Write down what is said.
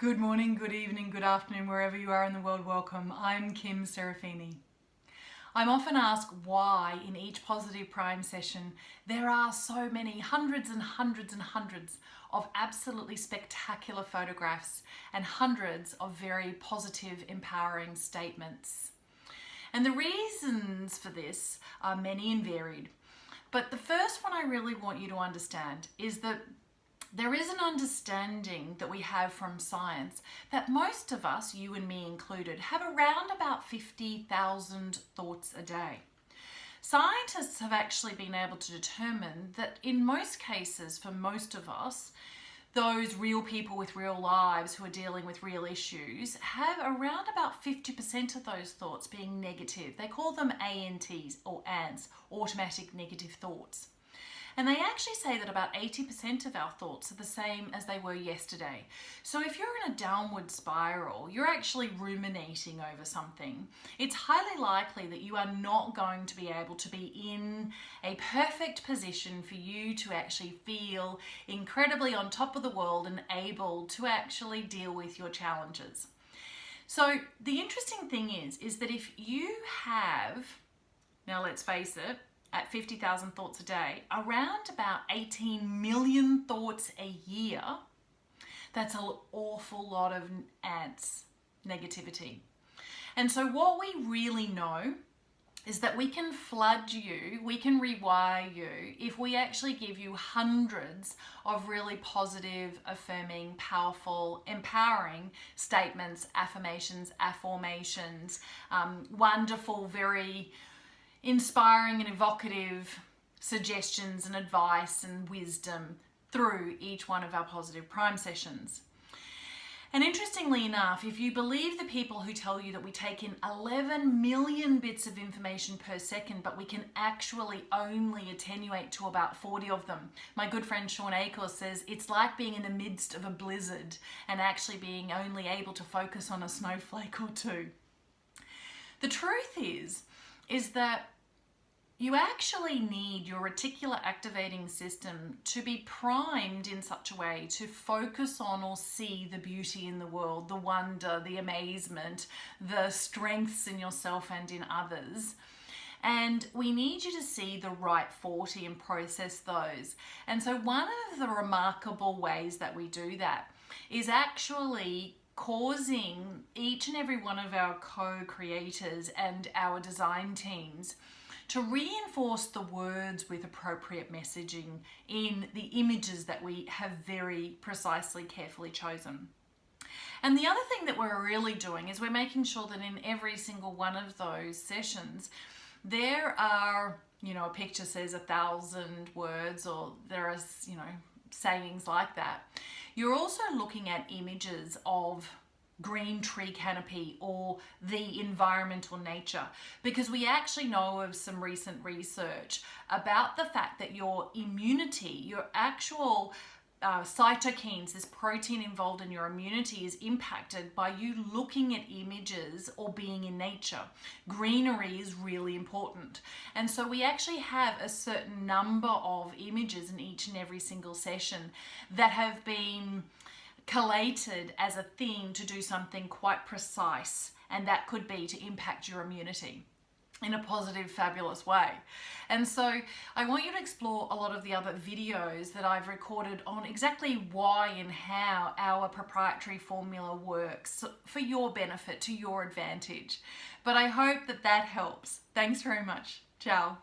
Good morning, good evening, good afternoon, wherever you are in the world, welcome. I'm Kim Serafini. I'm often asked why in each Positive Prime session there are so many hundreds and hundreds and hundreds of absolutely spectacular photographs and hundreds of very positive, empowering statements. And the reasons for this are many and varied. But the first one I really want you to understand is that there is an understanding that we have from science that most of us, you and me included, have around about 50,000 thoughts a day. Scientists have actually been able to determine that in most cases, for most of us, those real people with real lives who are dealing with real issues have around about 50% of those thoughts being negative. They call them ANTs or ANTs, automatic negative thoughts. And they actually say that about 80% of our thoughts are the same as they were yesterday. So if you're in a downward spiral, you're actually ruminating over something, it's highly likely that you are not going to be able to be in a perfect position for you to actually feel incredibly on top of the world and able to actually deal with your challenges. So the interesting thing is that if you have, now let's face it, at 50,000 thoughts a day, around about 18 million thoughts a year, that's an awful lot of ants, negativity. And so what we really know is that we can flood you, we can rewire you if we actually give you hundreds of really positive, affirming, powerful, empowering statements, affirmations, wonderful, very inspiring and evocative suggestions and advice and wisdom through each one of our Positive Prime sessions. And interestingly enough, if you believe the people who tell you that we take in 11 million bits of information per second, but we can actually only attenuate to about 40 of them. My good friend Sean Acorn says it's like being in the midst of a blizzard and actually being only able to focus on a snowflake or two. The truth is that you actually need your reticular activating system to be primed in such a way to focus on or see the beauty in the world, the wonder, the amazement, the strengths in yourself and in others. And we need you to see the right 40 and process those. And so one of the remarkable ways that we do that is actually causing each and every one of our co-creators and our design teams to reinforce the words with appropriate messaging in the images that we have very precisely, carefully chosen. And the other thing that we're really doing is we're making sure that in every single one of those sessions, there are, a picture says 1,000 words, or there are, sayings like that. You're also looking at images of green tree canopy or the environmental nature, because we actually know of some recent research about the fact that your immunity, your actual cytokines, this protein involved in your immunity, is impacted by you looking at images or being in nature. Greenery is really important. And so we actually have a certain number of images in each and every single session that have been collated as a theme to do something quite precise, and that could be to impact your immunity in a positive, fabulous way. And so I want you to explore a lot of the other videos that I've recorded on exactly why and how our proprietary formula works for your benefit, to your advantage. But I hope that helps. Thanks very much. Ciao.